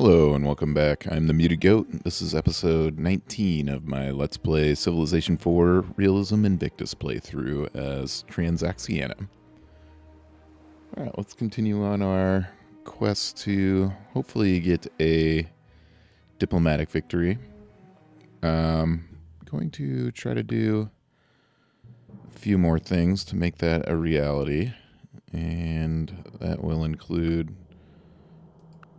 Hello and welcome back. I'm the Muted Goat. This is episode 19 of my Let's Play Civilization 4 Realism Invictus playthrough as Transoxiana. Alright, let's continue on our quest to hopefully get a diplomatic victory. Going to try to do a few more things to make that a reality, and that will include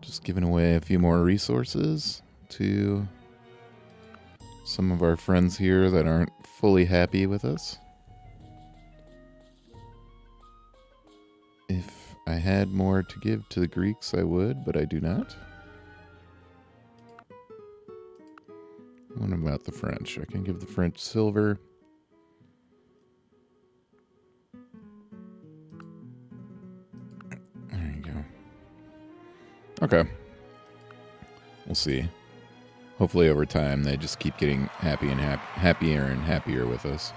just giving away a few more resources to some of our friends here that aren't fully happy with us. If I had more to give to the Greeks, I would, but I do not. What about the French? I can give the French silver. There you go. Okay. We'll see. Hopefully over time they just keep getting happier and happier with us.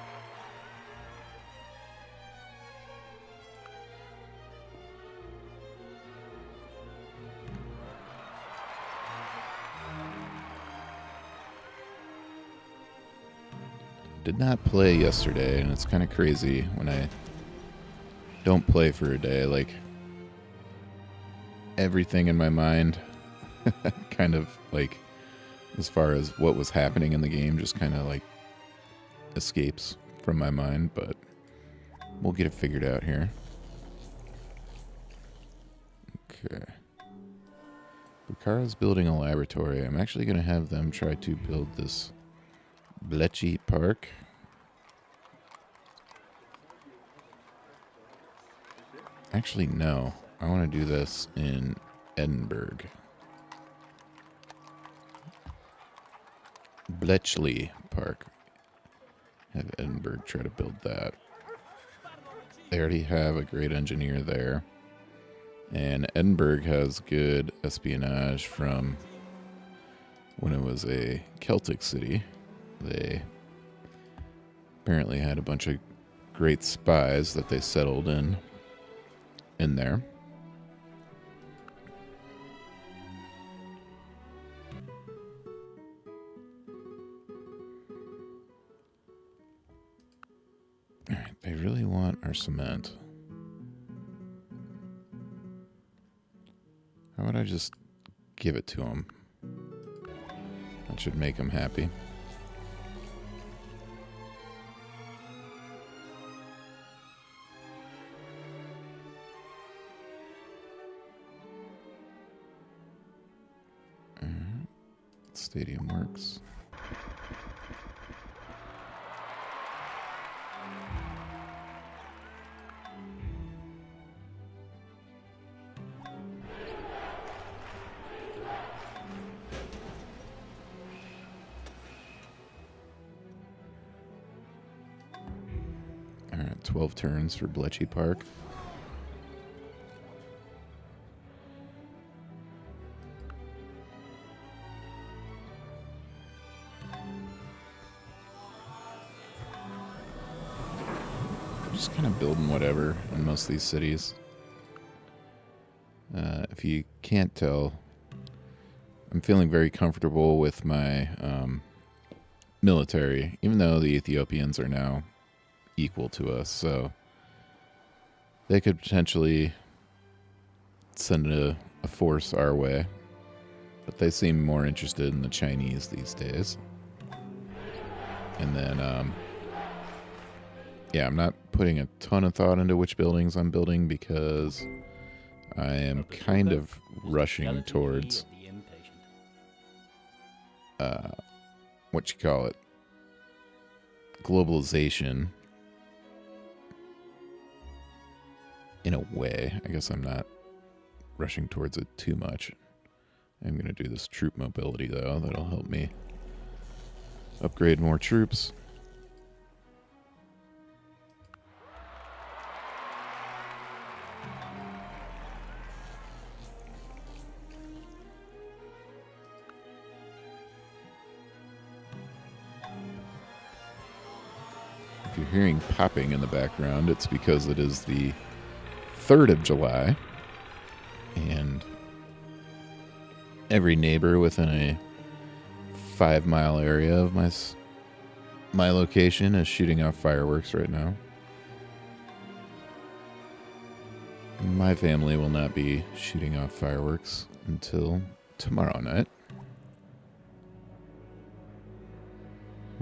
Did not play yesterday, and it's kind of crazy when I don't play for a day. Like, everything in my mind kind of, like, as far as what was happening in the game, just kind of, like, escapes from my mind, but we'll get it figured out here. Okay. Bukhara's building a laboratory. I'm actually going to have them try to build this Blechy Park. Actually, no. I want to do this in Edinburgh. Bletchley Park. Have Edinburgh try to build that. They already have a great engineer there. And Edinburgh has good espionage from when it was a Celtic city. They apparently had a bunch of great spies that they settled in there. Alright, they really want our cement. How would I just give it to them? That should make them happy. Stadium works. All right, 12 turns for Blechy Park. Just kind of building whatever in most of these cities. If you can't tell, I'm feeling very comfortable with my military, even though the Ethiopians are now equal to us, so they could potentially send a force our way, but they seem more interested in the Chinese these days. And then yeah, I'm not putting a ton of thought into which buildings I'm building because I am kind of rushing towards what you call it, globalization. In a way, I guess I'm not rushing towards it too much. I'm going to do this troop mobility though. That'll help me upgrade more troops. If you're hearing popping in the background, it's because it is the 3rd of July, and every neighbor within a 5-mile area of my location is shooting off fireworks right now. My family will not be shooting off fireworks until tomorrow night.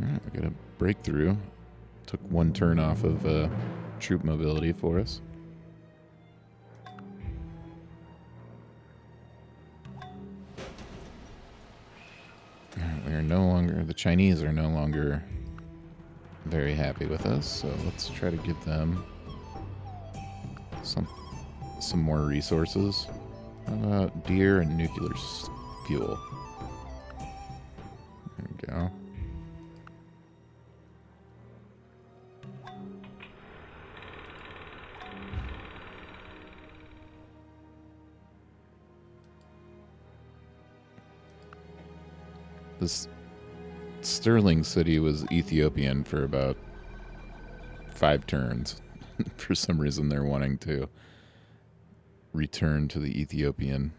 Alright, we got a breakthrough. Took one turn off of troop mobility for us. We are no longer, the Chinese are no longer very happy with us, so let's try to give them some more resources. How about deer and nuclear fuel? There we go. This Sterling City was Ethiopian for about 5 turns. For some reason, they're wanting to return to the Ethiopian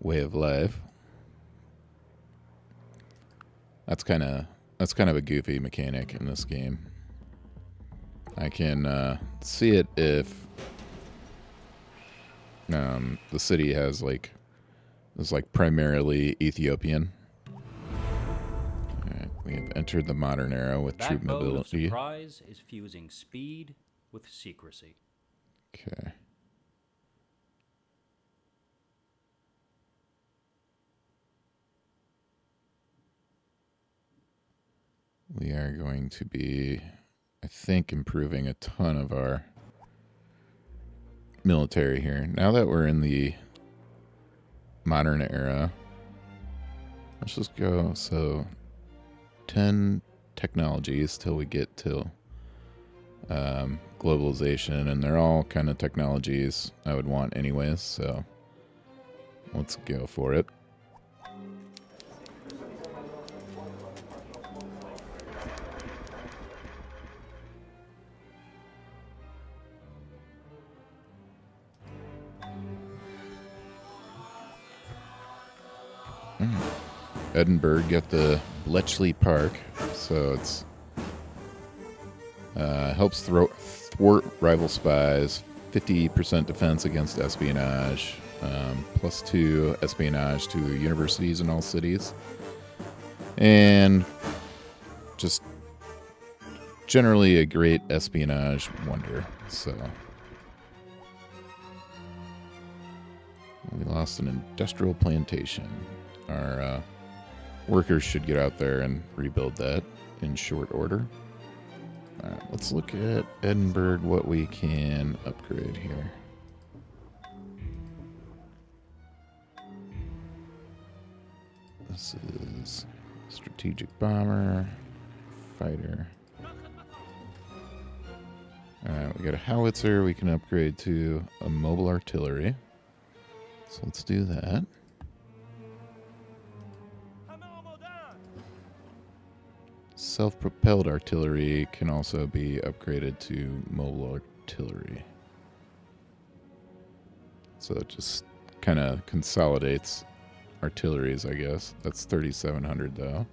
way of life. That's kind of a goofy mechanic in this game. I can see it if the city has is primarily Ethiopian. Alright, we have entered the modern era with troop mobility. Of surprise is fusing speed with secrecy. Okay. We are going to be, I think, improving a ton of our military here. Now that we're in the modern era, let's just go, so 10 technologies till we get to globalization, and they're all kind of technologies I would want anyways, so let's go for it. Edinburgh got the Bletchley Park, so it's helps thwart rival spies, 50% defense against espionage, +2 espionage to universities in all cities, and just generally a great espionage wonder. So we lost an industrial plantation. Our workers should get out there and rebuild that in short order. Alright, let's look at Edinburgh, what we can upgrade here. This is strategic bomber, fighter. Alright, we got a howitzer we can upgrade to a mobile artillery. So let's do that. Self-propelled artillery can also be upgraded to mobile artillery. So it just kind of consolidates artilleries, I guess. That's 3,700 though.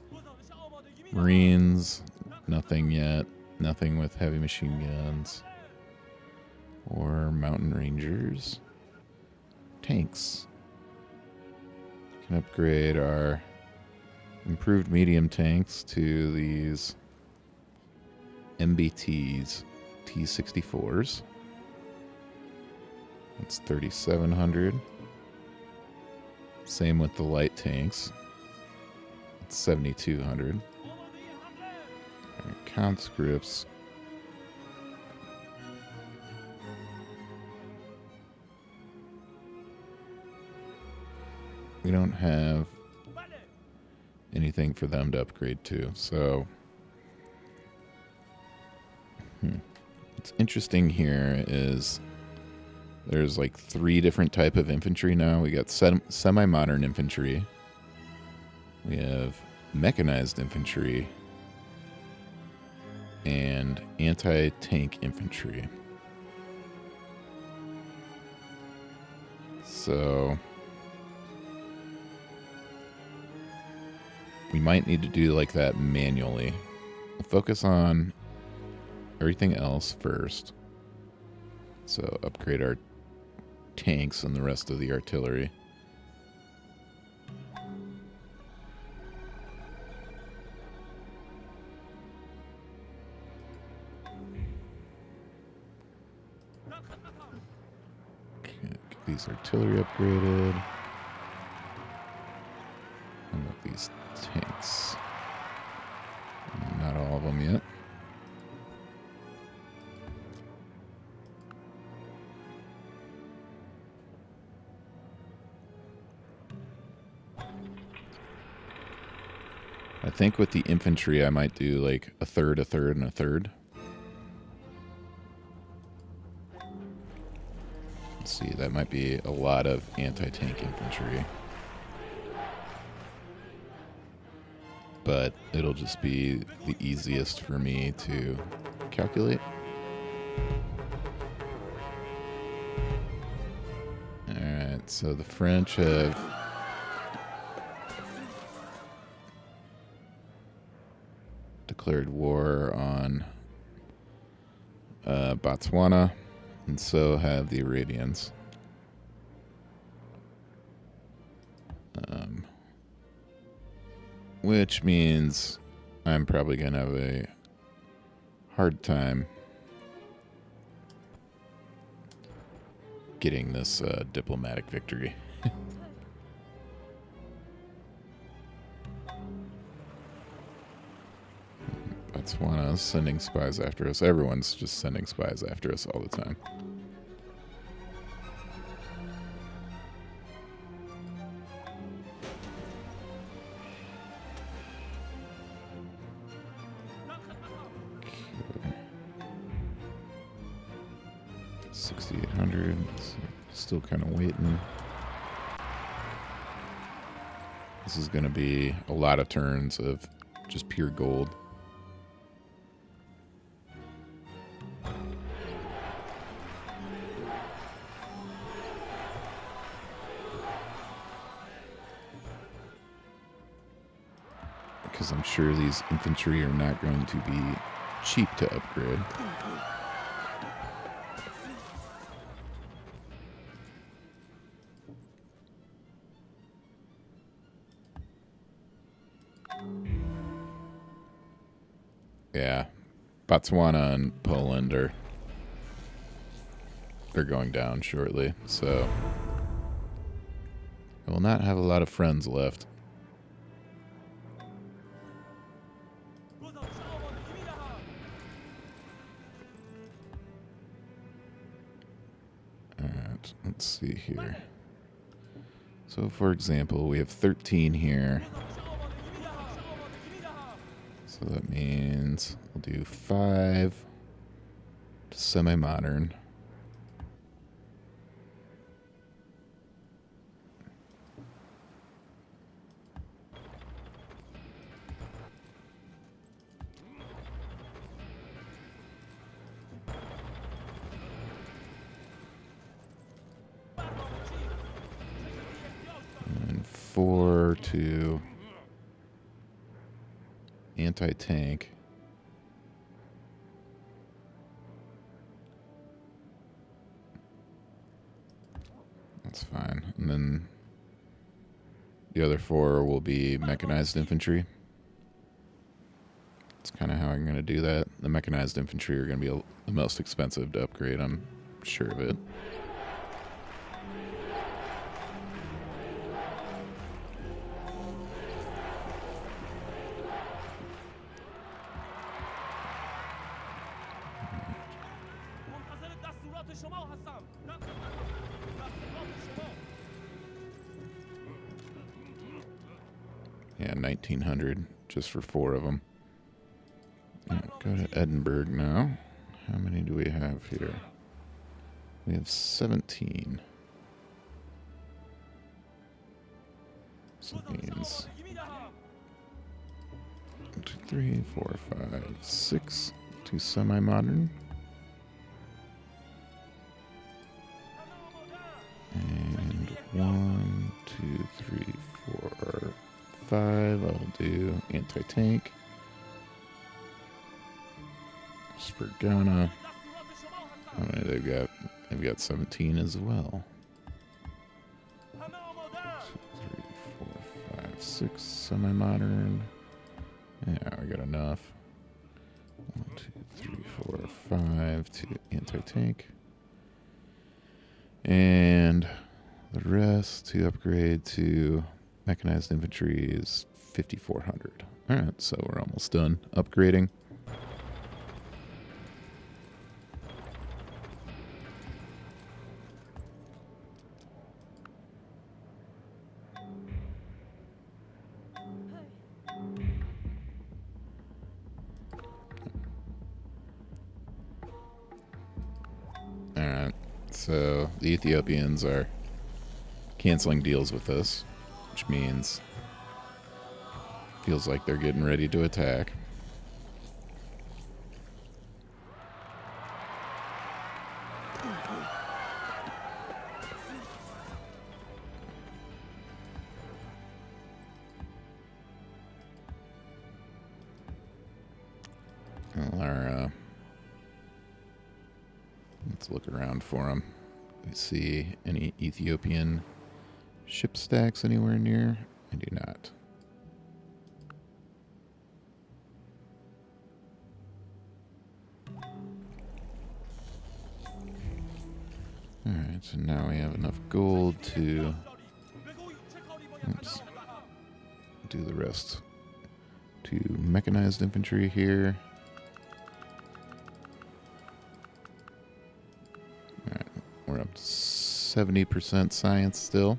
Marines, nothing yet. Nothing with heavy machine guns. Or mountain rangers. Tanks. Can upgrade our improved medium tanks to these MBTs, T-64s. That's 3,700. Same with the light tanks. It's 7,200. Conscripts. We don't have anything for them to upgrade to, so what's interesting here is there's 3 different type of infantry now. We got semi-modern infantry, we have mechanized infantry, and anti-tank infantry. So we might need to do like that manually. We'll focus on everything else first. So upgrade our tanks and the rest of the artillery. Okay, get these artillery upgraded. How about these tanks? Not all of them yet. I think with the infantry I might do like a third, and a third. Let's see, that might be a lot of anti-tank infantry. But it'll just be the easiest for me to calculate. Alright, so the French have declared war on Botswana, and so have the Arabians. Which means I'm probably going to have a hard time getting this diplomatic victory. Botswana's sending spies after us. Everyone's just sending spies after us all the time. Okay. 6,800. Still kind of waiting. This is going to be a lot of turns of just pure gold. Because I'm sure these infantry are not going to be cheap to upgrade. Yeah, Botswana and Poland they're going down shortly, so I will not have a lot of friends left. Alright, let's see here. So for example, we have 13 here. So that means we'll do 5 to semi-modern. And 4 to anti-tank. That's fine. And then the other 4 will be mechanized infantry. That's kind of how I'm going to do that. The mechanized infantry are going to be the most expensive to upgrade, I'm sure of it. Yeah, 1,900 just for 4 of them. Yeah, go to Edinburgh now. How many do we have here? We have 17. So that means 1, 2, 3, 4, 5, 6 to semi-modern. And 1, 2, 3, 4, 5. I'll do anti-tank. Just for Ghana. How many they've got? They've got 17 as well. 2, 3, 4, 5, 6 semi-modern. Yeah, we got enough. 1, 2, 3, 4, 5 to anti-tank. And the rest to upgrade to mechanized infantry is 5,400. Alright, so we're almost done upgrading. Alright, so the Ethiopians are canceling deals with us, which means feels like they're getting ready to attack. Well, let's look around for them. We see any Ethiopian ship stacks anywhere near? I do not. Alright, so now we have enough gold to do the rest. To mechanized infantry here. Alright, we're up to 70% science still.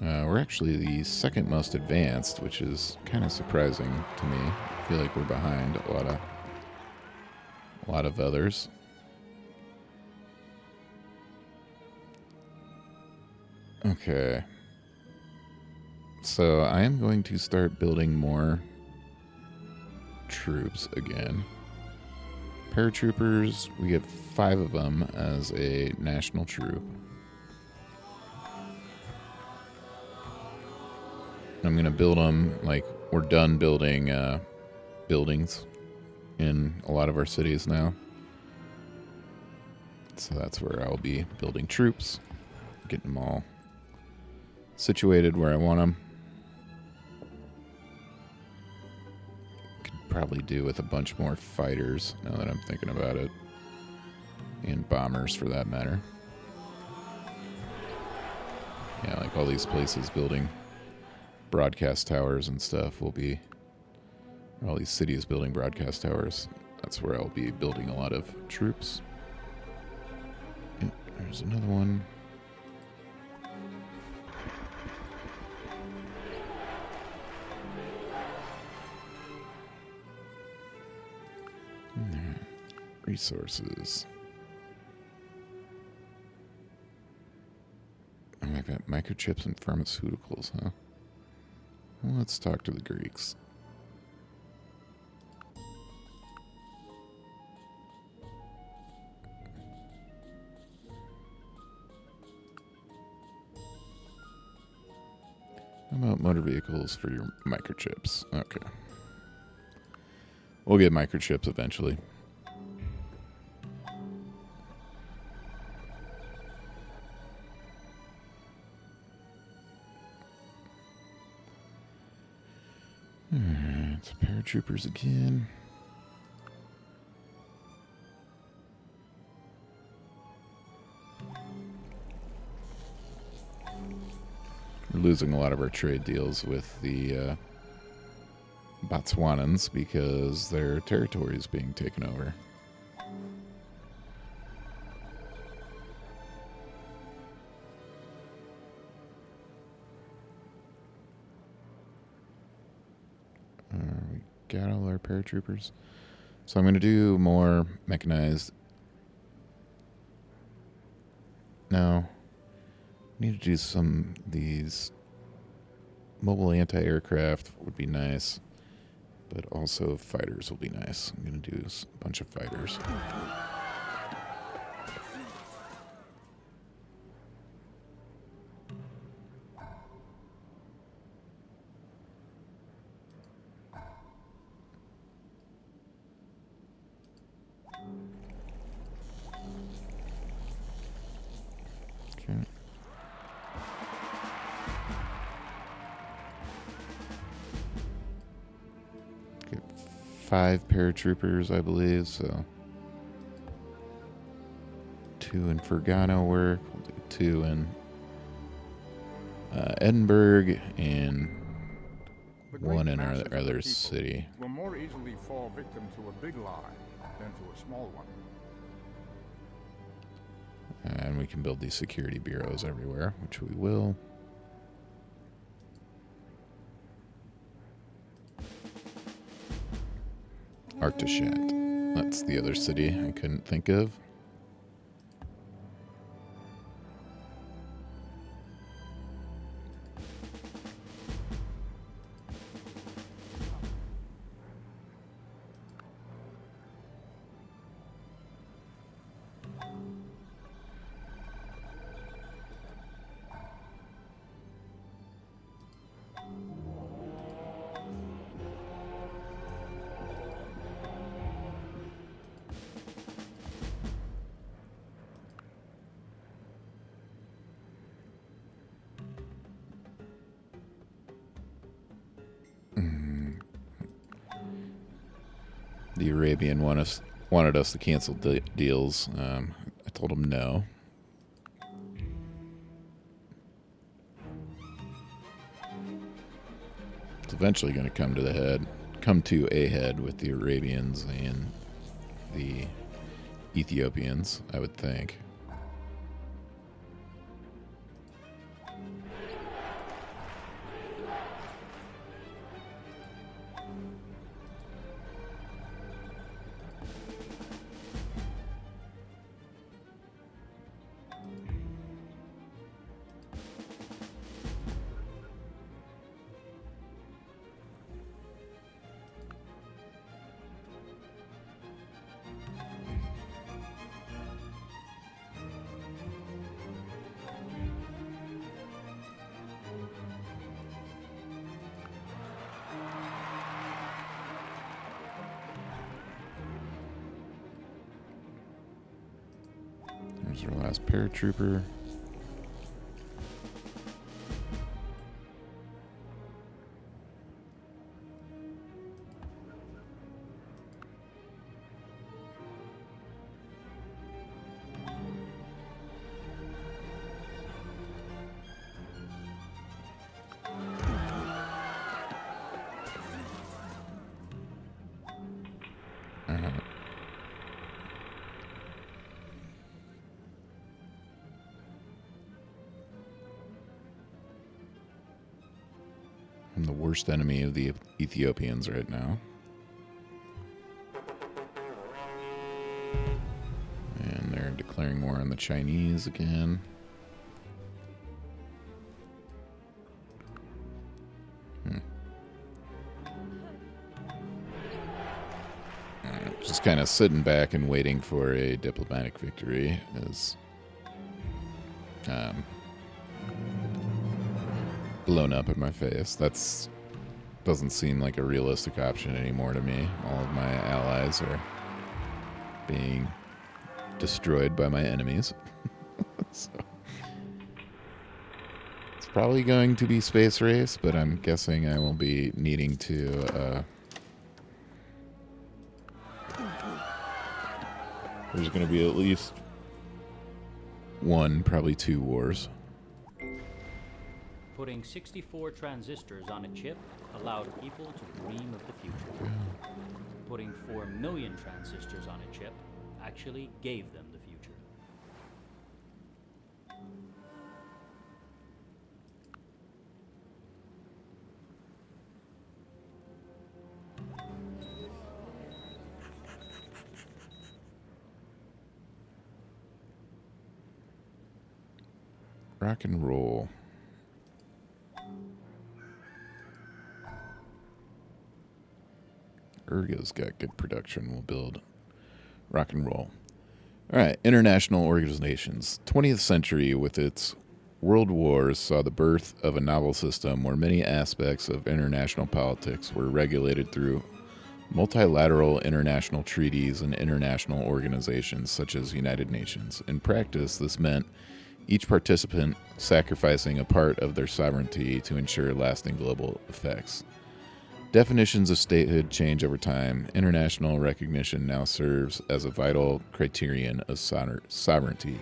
We're actually the second most advanced, which is kind of surprising to me. I feel like we're behind a lot of others. Okay. So I am going to start building more troops again. Paratroopers, we get 5 of them as a national troop. I'm going to build them, like, we're done building buildings in a lot of our cities now. So that's where I'll be building troops, getting them all situated where I want them. Could probably do with a bunch more fighters, now that I'm thinking about it. And bombers, for that matter. Yeah, like all these places building broadcast towers and stuff will be, all these cities building broadcast towers. That's where I'll be building a lot of troops. Yeah, there's another one. Resources. Oh, I've got microchips and pharmaceuticals, huh? Well, let's talk to the Greeks. How about motor vehicles for your microchips? Okay. We'll get microchips eventually. Alright, paratroopers again. We're losing a lot of our trade deals with the Botswanans because their territory is being taken over. We got all our paratroopers. So I'm going to do more mechanized. No. Need to do some of these. Mobile anti-aircraft would be nice. But also fighters will be nice. I'm going to do a bunch of fighters. 5 paratroopers, I believe, so 2 in Fergana work. We'll do 2 in Edinburgh and The great 1 in our masses of the other people city. will more easily fall victim to a big lie than to a small one. And we can build these security bureaus everywhere, which we will. Arctishat. That's the other city I couldn't think of. The Arabian wanted us to cancel deals. I told him no. It's eventually going to come to a head with the Arabians and the Ethiopians, I would think. There's our last paratrooper. I'm the worst enemy of the Ethiopians right now. And they're declaring war on the Chinese again. Just kind of sitting back and waiting for a diplomatic victory is blown up in my face. That's doesn't seem like a realistic option anymore to me. All of my allies are being destroyed by my enemies. So it's probably going to be space race, but I'm guessing I will be needing to there's going to be at least one, probably 2 wars. Putting 64 transistors on a chip allowed people to dream of the future. Yeah. Putting 4 million transistors on a chip actually gave them the future. Rock and roll. Urga's got good production. We'll build rock and roll. All right, international organizations. 20th century, with its world wars, saw the birth of a novel system where many aspects of international politics were regulated through multilateral international treaties and international organizations such as United Nations. In practice, this meant each participant sacrificing a part of their sovereignty to ensure lasting global effects. Definitions of statehood change over time. International recognition now serves as a vital criterion of sovereignty.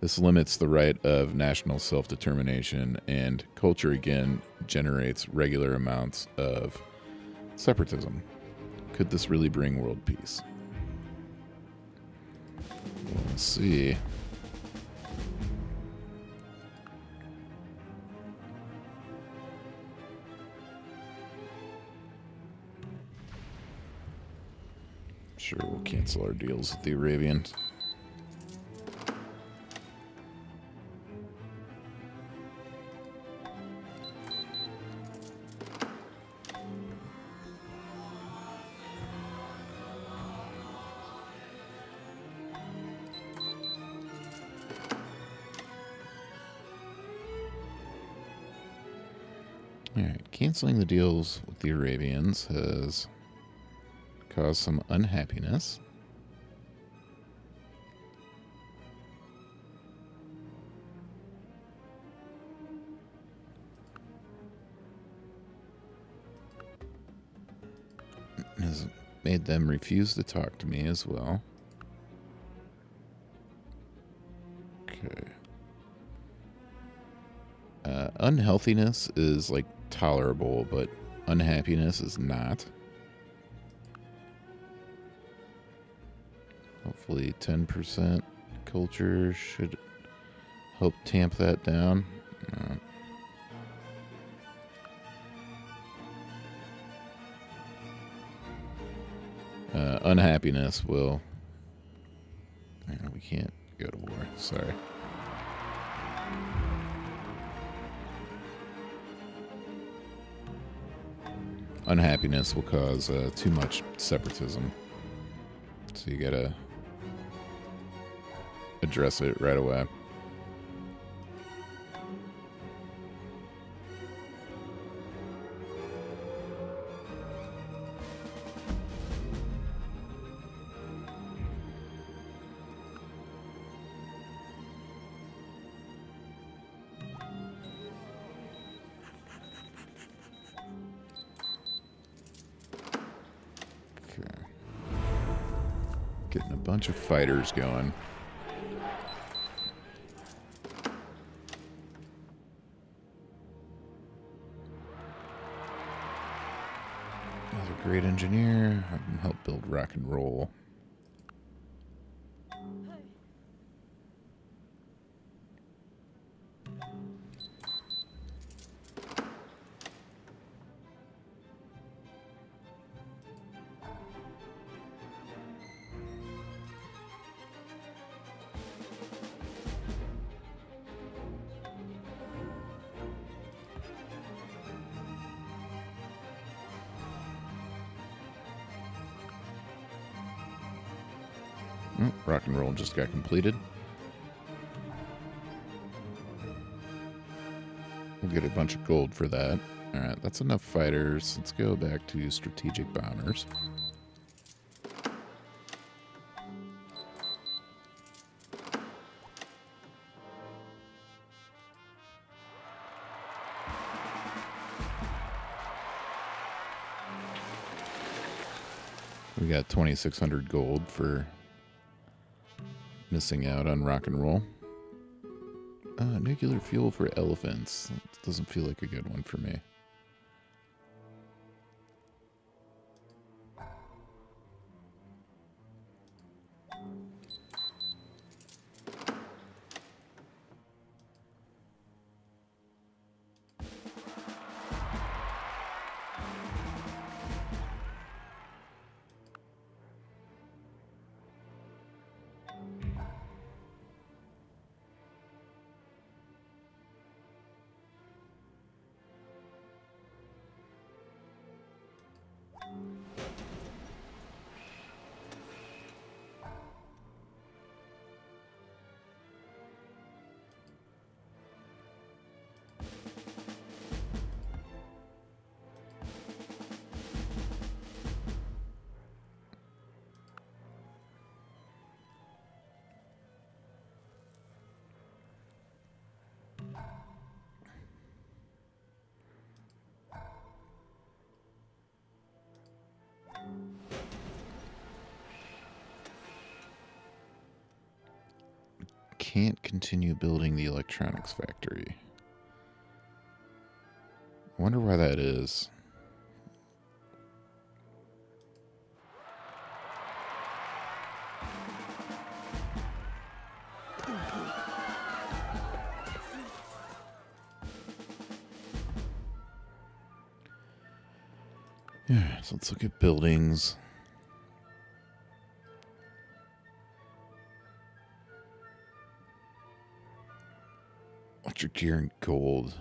This limits the right of national self-determination, and culture again generates regular amounts of separatism. Could this really bring world peace? We'll see. Sure, we'll cancel our deals with the Arabians. Alright, canceling the deals with the Arabians has caused some unhappiness. Has made them refuse to talk to me as well. Okay. Unhealthiness is like tolerable, but unhappiness is not. Hopefully 10% culture should help tamp that down. Unhappiness will... we can't go to war. Sorry. Unhappiness will cause too much separatism. So you gotta address it right away. Getting a bunch of fighters going. Another great engineer. Have him help build rock and roll. Rock and roll just got completed. We'll get a bunch of gold for that. Alright, that's enough fighters. Let's go back to strategic bombers. We got 2,600 gold for missing out on rock and roll. Nuclear fuel for elephants. That doesn't feel like a good one for me. can't continue building the electronics factory. I wonder why that is. Yeah, so let's look at buildings. Electric gear and gold.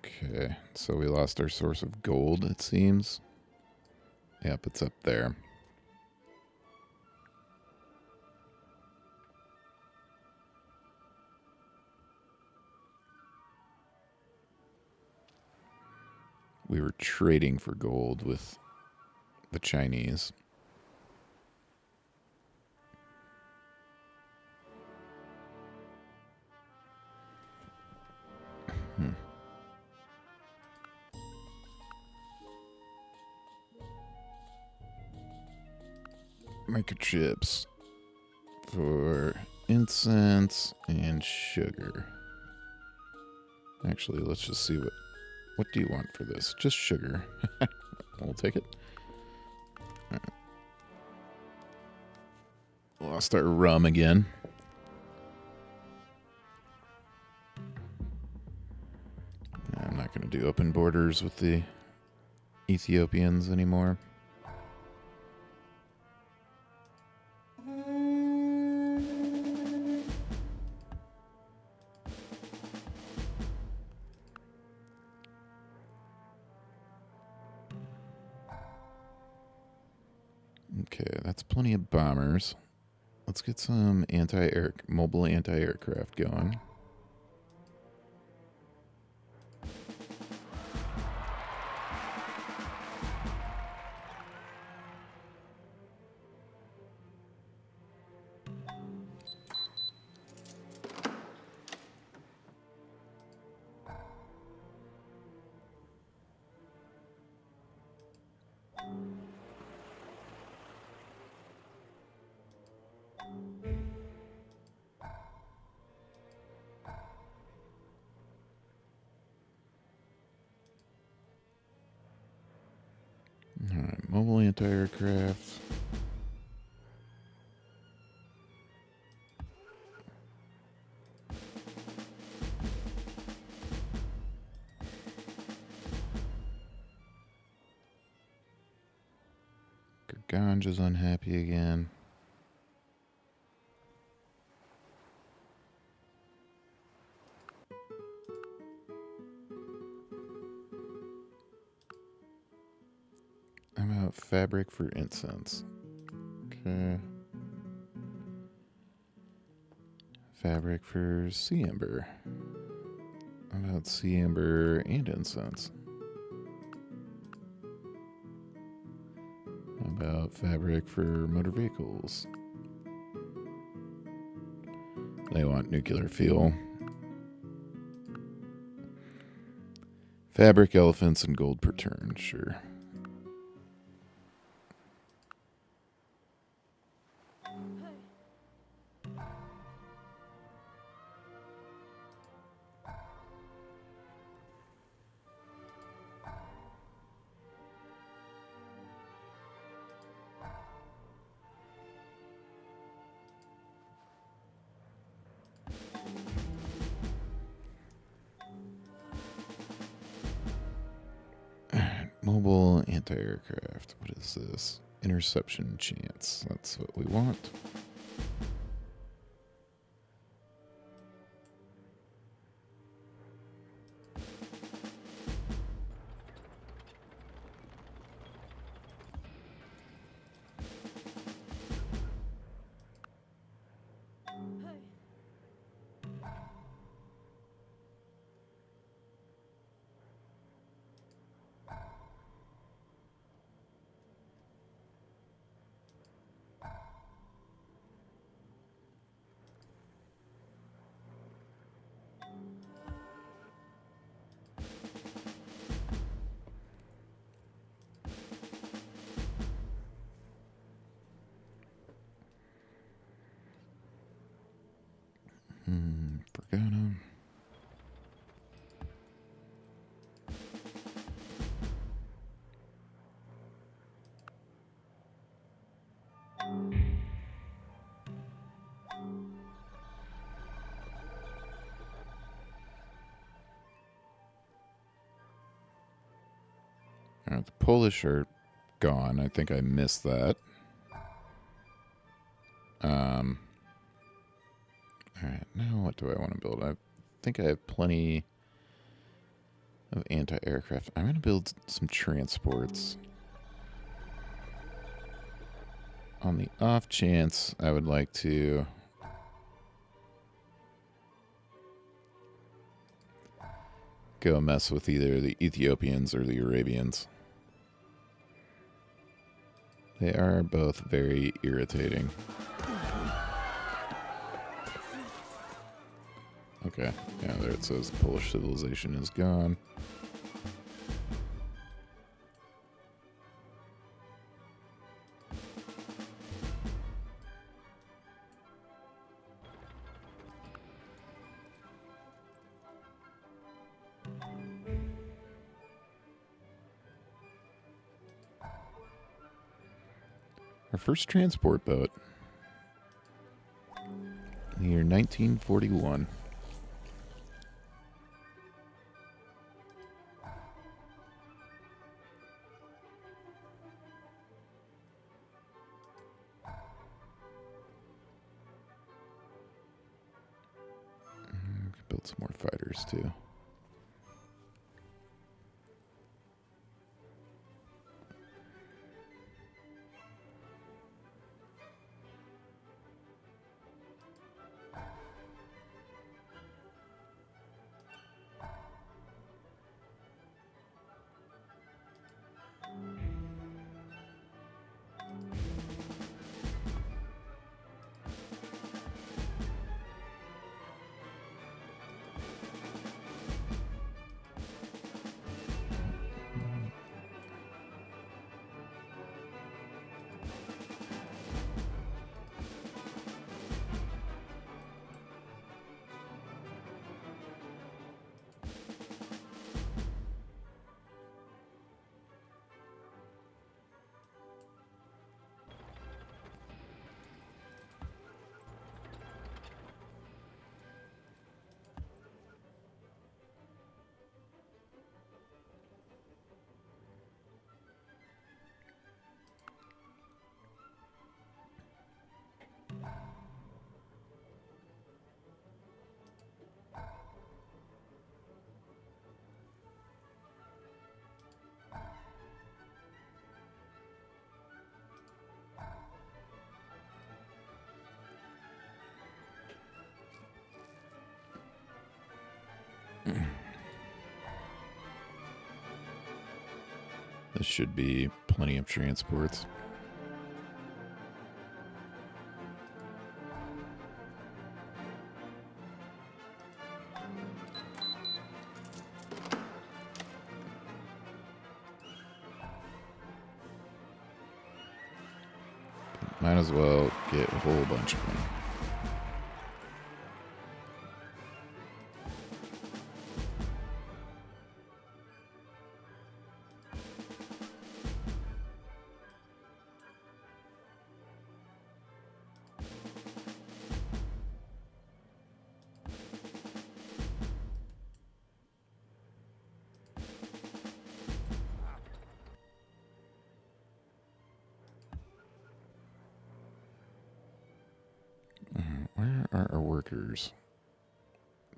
Okay, so we lost our source of gold, it seems. Yep, it's up there. We were trading for gold with the Chinese. Microchips for incense and sugar. Actually, let's just see what do you want for this? Just sugar. We'll take it. Right. Lost our rum again. I'm not going to do open borders with the Ethiopians anymore. Okay, that's plenty of bombers. Let's get some mobile anti-aircraft going. Alright, mobile anti-aircraft. Ganja's unhappy again. How about fabric for incense? Okay. Fabric for sea amber. How about sea amber and incense? How about fabric for motor vehicles? They want nuclear fuel. Fabric, elephants, and gold per turn, sure. Mobile anti-aircraft. What is this? Interception chance. That's what we want. Alright, the Polish are gone. I think I missed that. Alright, now what do I want to build? I think I have plenty of anti-aircraft. I'm going to build some transports. On the off chance, I would like to go mess with either the Ethiopians or the Arabians. They are both very irritating. Okay, yeah, there it says Polish civilization is gone. Our first transport boat in the year 1941. Build some more fighters too. This should be plenty of transports. Might as well get a whole bunch of them. Where are our workers?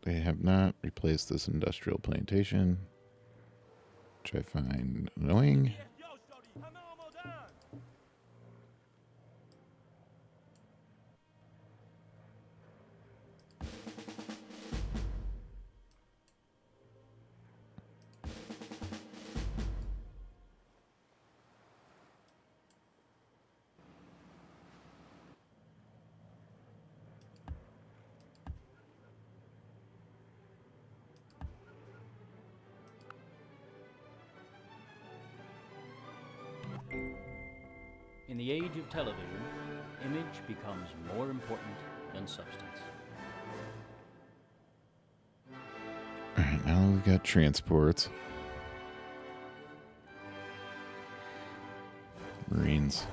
They have not replaced this industrial plantation, which I find annoying. In the age of television, image becomes more important than substance. Alright, now we've got transports. Marines.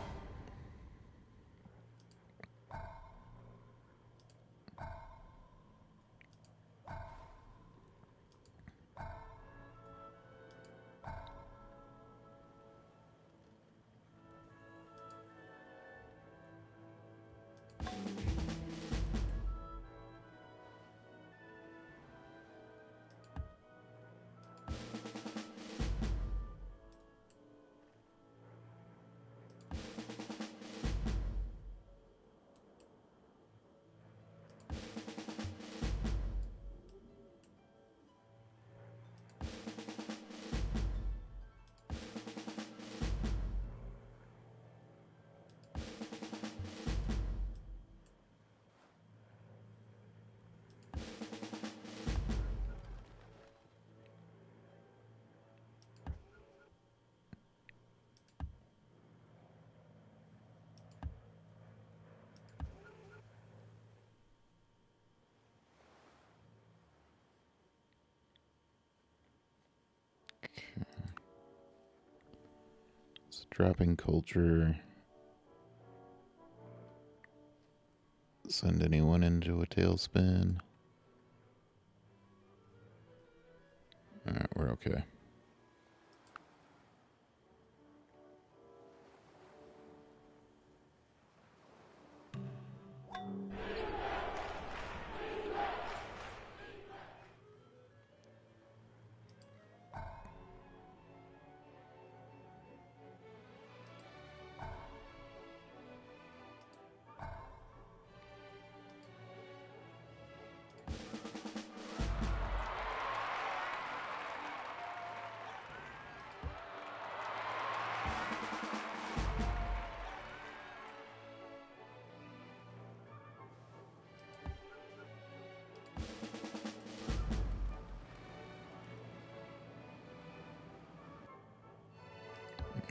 It's dropping culture. Send anyone into a tailspin. Alright, we're okay.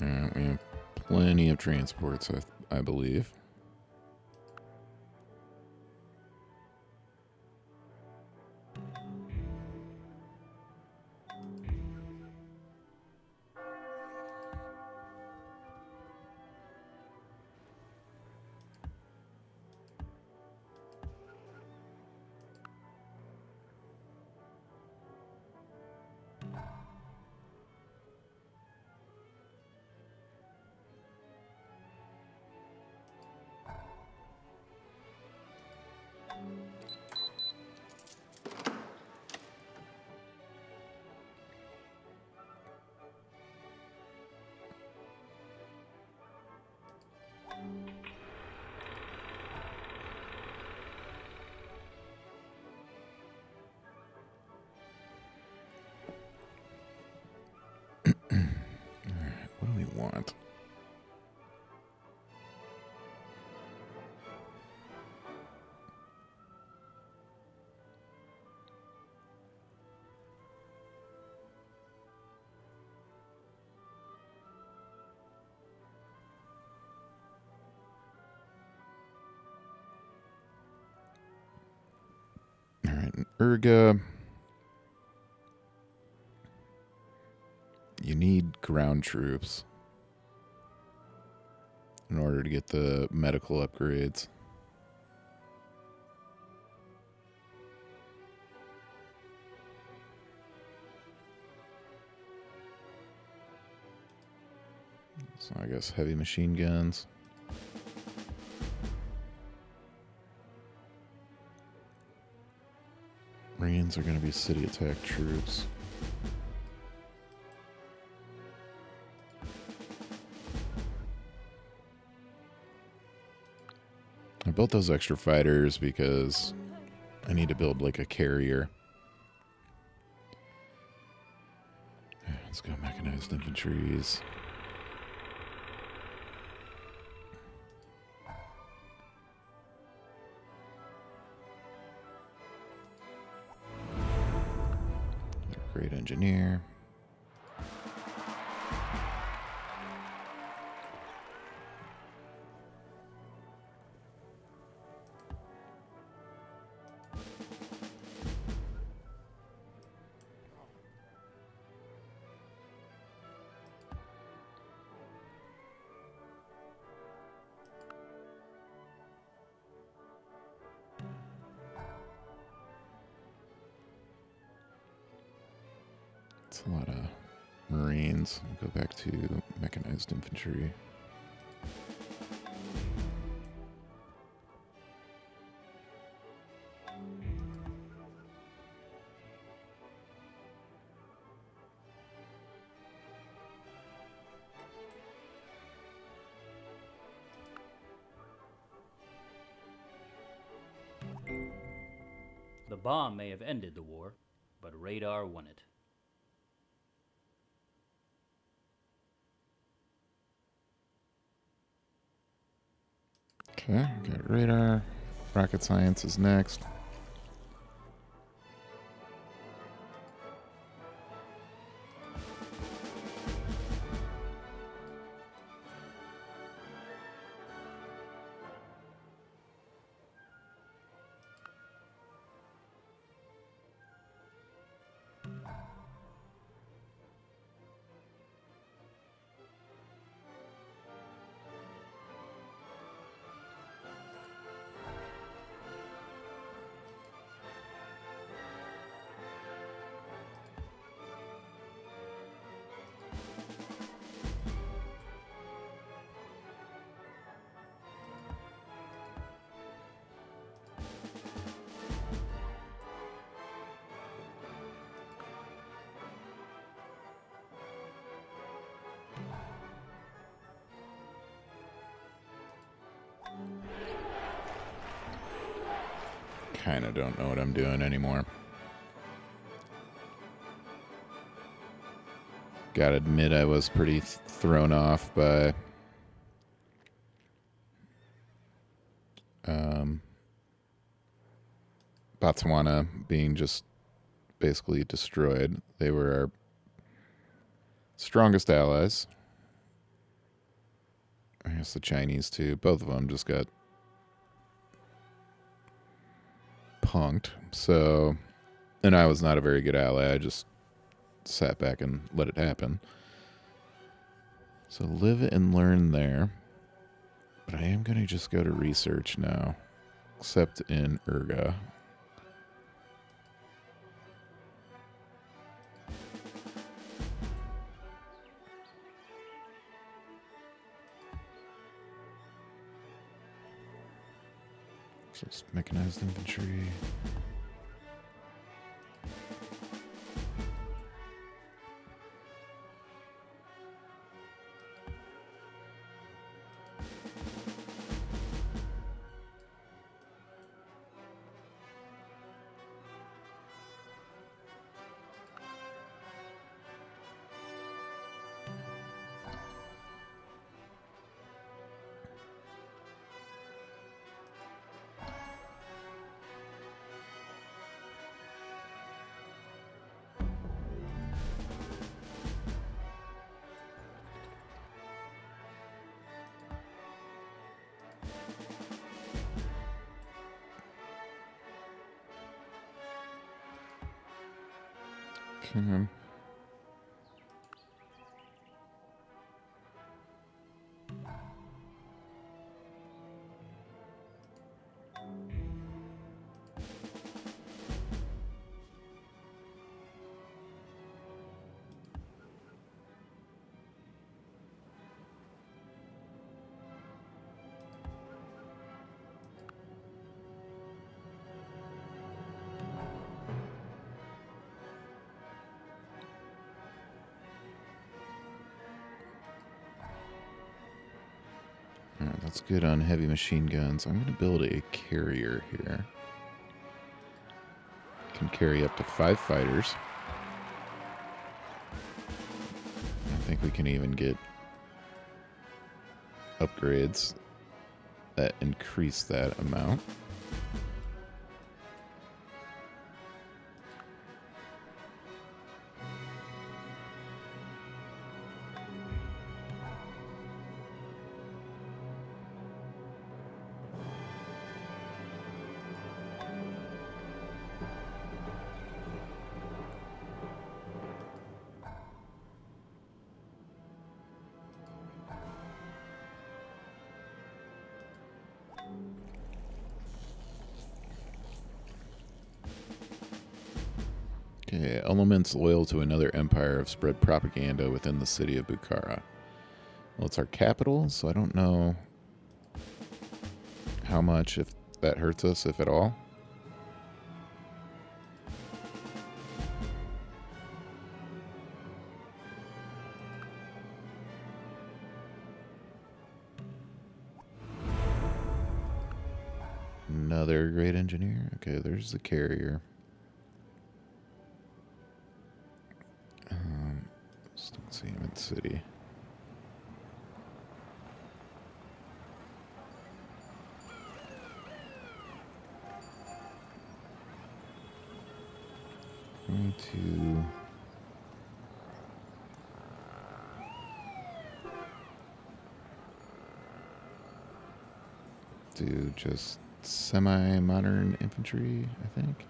Alright, we have plenty of transports, I believe. Alright, what do we want? Alright, Urga. You need ground troops in order to get the medical upgrades. So I guess heavy machine guns. Marines are going to be city attack troops. I built those extra fighters because I need to build like a carrier. Let's go mechanized infantries. Great engineer. It's a lot of Marines. We'll go back to mechanized infantry. The bomb may have ended the war, but radar won it. Okay, got radar. Rocket science is next. kind of don't know what I'm doing anymore. Gotta admit, I was pretty thrown off by Botswana being just basically destroyed. They were our strongest allies. I guess the Chinese too. Both of them just got punked. So, and I was not a very good ally. I just sat back and let it happen. So live and learn there. But I am going to just go to research now. Except in Urga. Just mechanized infantry. Okay. Alright, that's good on heavy machine guns. I'm going to build a carrier here. Can carry up to 5 fighters. I think we can even get upgrades that increase that amount. Okay, elements loyal to another empire have spread propaganda within the city of Bukhara. Well, it's our capital, so I don't know how much, if that hurts us, if at all. Another great engineer. Okay, there's the carrier. Still see him in the city. Going to do just semi-modern infantry, I think.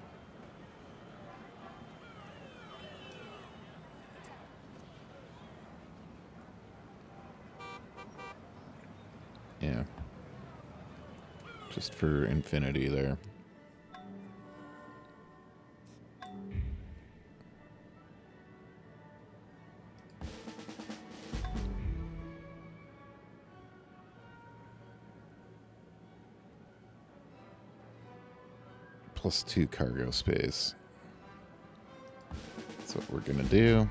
Yeah. Just for infinity there. +2 cargo space. That's what we're gonna do.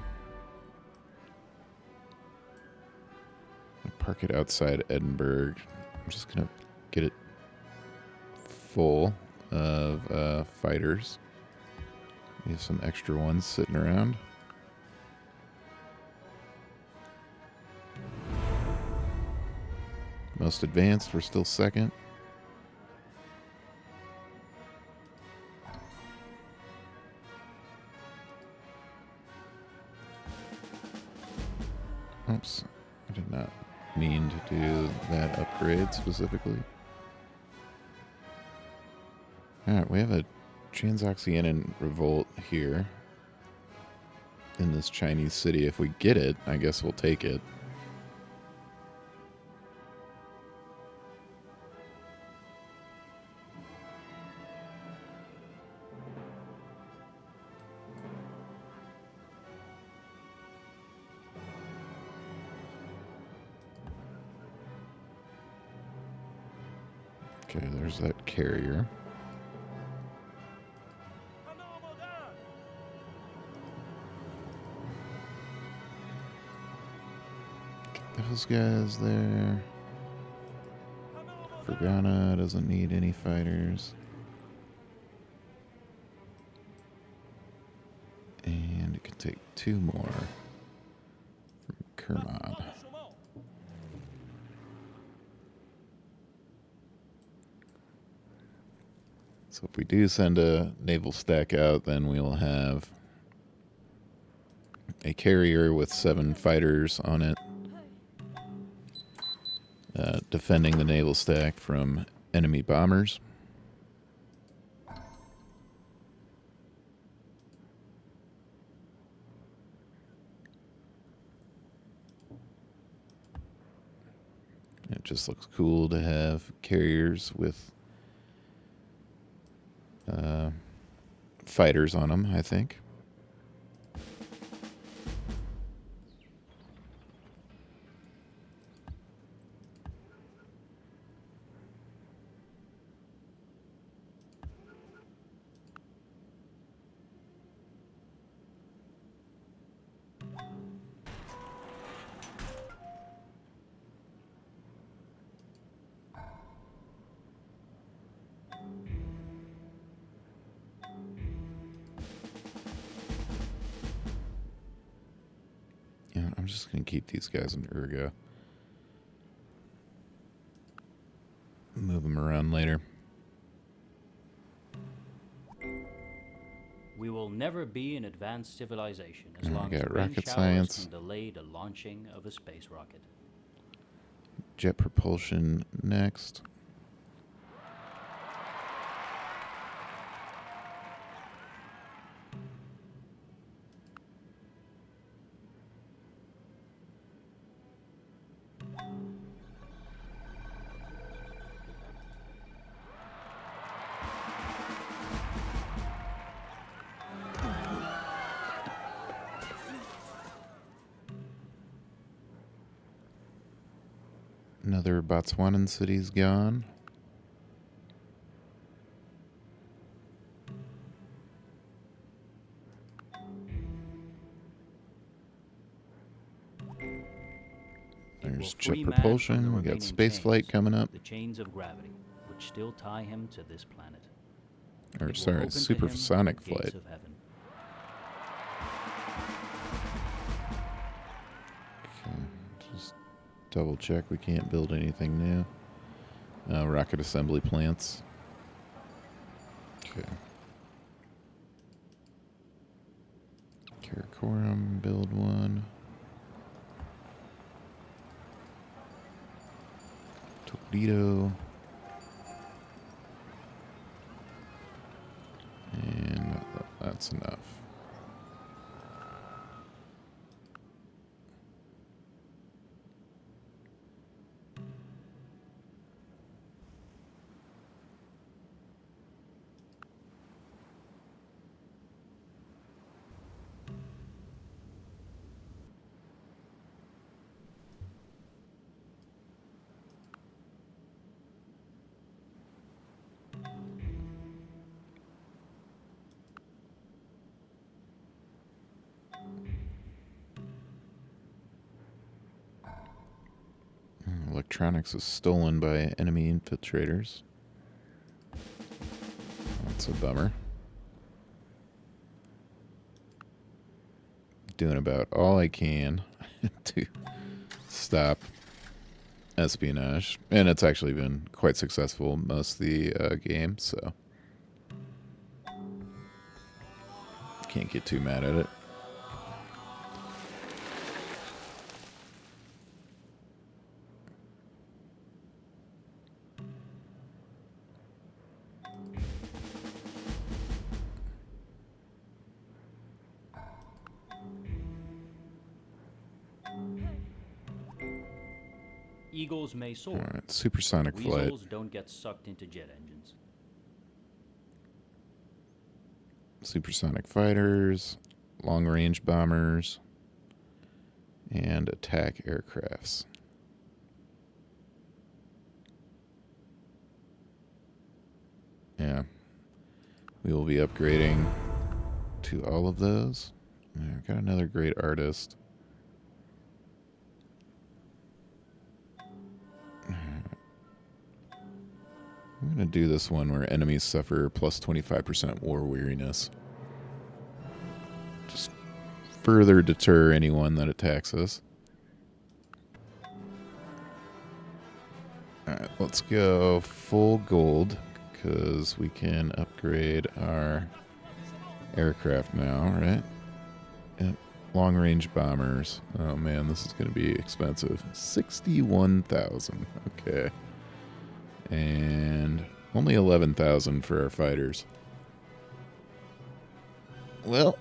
Park it outside Edinburgh. I'm just gonna get it full. of fighters. We have some extra ones sitting around. Most advanced, we're still second. Oops, I did not mean to do that upgrade specifically. Alright, we have a Transoxiana revolt here in this Chinese city. If we get it, I guess we'll take it. Okay, there's that carrier. Get those guys there. Fergana doesn't need any fighters. And it can take 2 more from Kermod. So if we do send a naval stack out, then we'll have a carrier with 7 fighters on it, defending the naval stack from enemy bombers. It just looks cool to have carriers with fighters on them, I think. Yeah, I'm just going to keep these guys in Urga. Move them around later. We will never be an advanced civilization as We long as got rain rocket showers science. can delay the launching of a space rocket. Jet propulsion next. Another Botswanan city's gone. There's jet Free man from the propulsion. We got remaining space flight chains, coming up. the chains of gravity, which still tie him to this planet. Or It will sorry, open to supersonic him the gates flight. of heaven. Okay, just double check we can't build anything new. Rocket assembly plants. Okay. Karakoram, build one. Torpedo. And that's enough. Electronics is stolen by enemy infiltrators. That's a bummer. Doing about all I can to stop espionage. And it's actually been quite successful most of the game, so can't get too mad at it. Eagles may soar. All right, supersonic flight. Weasels don't get sucked into jet engines. Supersonic fighters, long-range bombers, and attack aircrafts. Yeah. We will be upgrading to all of those. I've got another great artist. I'm going to do this one where enemies suffer plus 25% war weariness. Just further deter anyone that attacks us. Alright, let's go full gold, because we can upgrade our aircraft now, right? Yep. Long-range bombers. Oh man, this is going to be expensive. 61,000. Okay. And only 11,000 for our fighters. Well,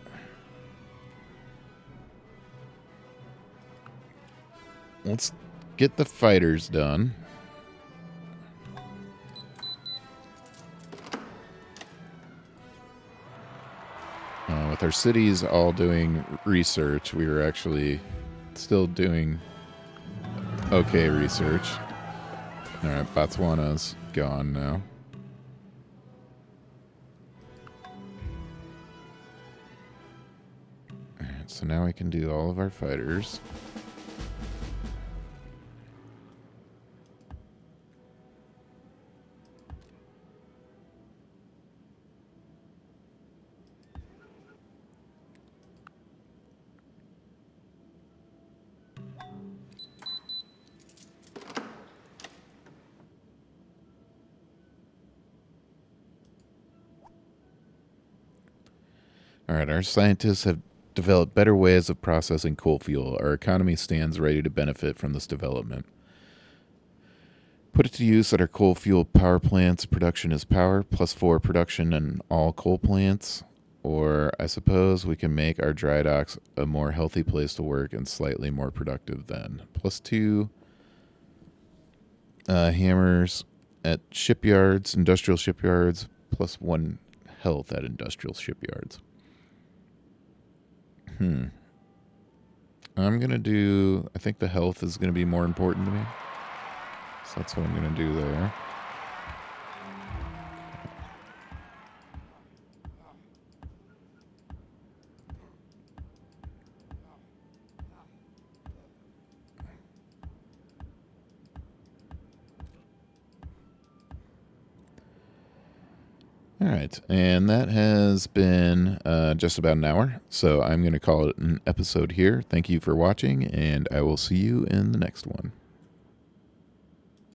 let's get the fighters done. With our cities all doing research, we were actually still doing okay research. Alright, Botswana's gone now. Alright, so now we can do all of our fighters. Alright, our scientists have developed better ways of processing coal fuel. Our economy stands ready to benefit from this development. Put it to use at our coal fuel power plants. Production is power, +4 production in all coal plants. Or, I suppose, we can make our dry docks a more healthy place to work and slightly more productive then. +2 hammers at shipyards, industrial shipyards, +1 health at industrial shipyards. I'm going to do... I think the health is going to be more important to me. So that's what I'm going to do there. All right, and that has been just about an hour, so I'm going to call it an episode here. Thank you for watching, and I will see you in the next one.